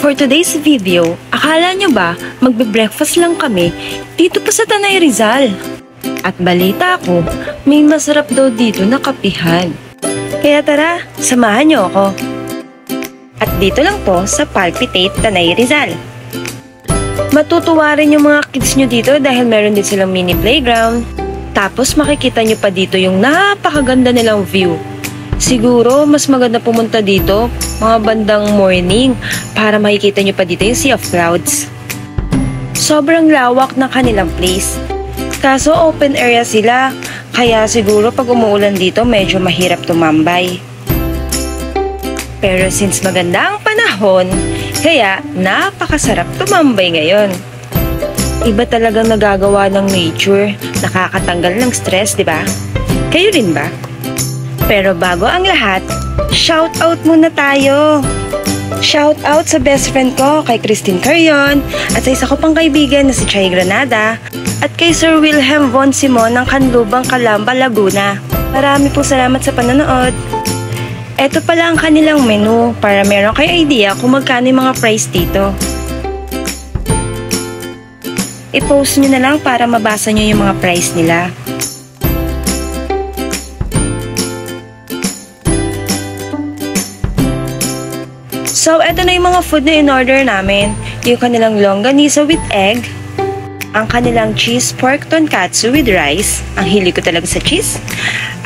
For today's video, akala nyo ba magbe-breakfast lang kami dito pa sa Tanay Rizal? At balita ko, may masarap daw dito na kapihan. Kaya tara, samahan nyo ako. At dito lang po sa Palpitate Tanay Rizal. Matutuwa rin yung mga kids nyo dito dahil meron din silang mini playground. Tapos makikita nyo pa dito yung napakaganda nilang view. Siguro mas maganda pumunta dito mga bandang morning para makikita nyo pa dito yung sea of clouds. Sobrang lawak ng kanilang place. Kaso open area sila, kaya siguro pag umuulan dito medyo mahirap tumambay. Pero since maganda ang panahon, kaya napakasarap tumambay ngayon. Iba talagang nagagawa ng nature, nakakatanggal ng stress, di ba? Kayo rin ba? Pero bago ang lahat, shoutout muna tayo! Shoutout sa best friend ko kay Christine Carion at sa isa ko pang kaibigan na si Chay Granada at kay Sir Wilhelm Von Simon ng Canlubang, Calamba, Laguna. Marami pong salamat sa panonood. Ito pala ang kanilang menu para meron kayo idea kung magkano yung mga price dito. I-post nyo na lang para mabasa nyo yung mga price nila. So, eto na yung mga food na in-order namin. Yung kanilang longganisa with egg, ang kanilang cheese pork tonkatsu with rice, ang hilig ko talaga sa cheese,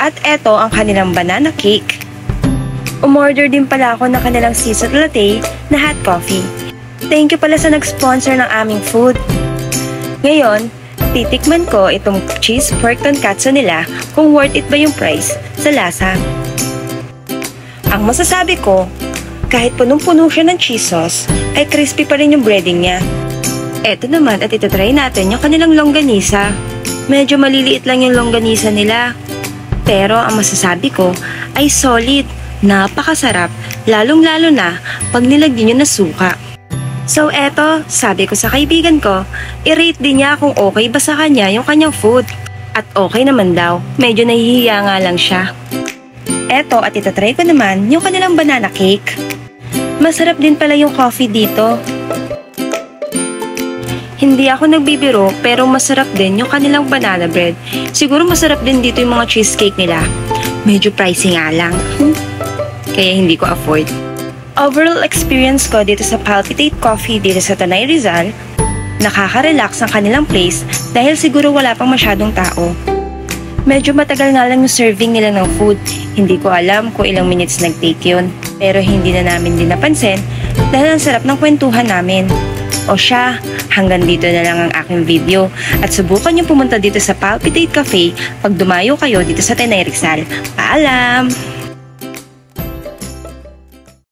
at eto ang kanilang banana cake. Umorder din pala ako ng kanilang seasoned latte na hot coffee. Thank you pala sa nag-sponsor ng aming food. Ngayon, titikman ko itong cheese pork tonkatsu nila kung worth it ba yung price sa lasa. Ang masasabi ko, kahit punong-puno siya ng cheese sauce, ay crispy pa rin yung breading niya. Eto naman at itatry natin yung kanilang longganisa. Medyo maliliit lang yung longganisa nila. Pero ang masasabi ko ay solid, napakasarap, lalong-lalo na pag nilagyan nyo na suka. So eto, sabi ko sa kaibigan ko, i-rate din niya kung okay ba sa kanya yung kanyang food. At okay naman daw, medyo nahihiya nga lang siya. Eto at itatry ko naman yung kanilang banana cake. Masarap din pala yung coffee dito. Hindi ako nagbibiro pero masarap din yung kanilang banana bread. Siguro masarap din dito yung mga cheesecake nila. Medyo pricey nga lang. Kaya hindi ko afford. Overall experience ko dito sa Palpitate Coffee dito sa Tanay Rizal, nakaka-relax ang kanilang place dahil siguro wala pang masyadong tao. Medyo matagal nga lang yung serving nila ng food. Hindi ko alam kung ilang minutes nag-take yun. Pero hindi na namin din napansin dahil ang sarap ng kwentuhan namin. O siya, hanggang dito na lang ang aking video. At subukan niyo pumunta dito sa Palpitate Cafe pag dumayo kayo dito sa Tanay Rizal. Paalam!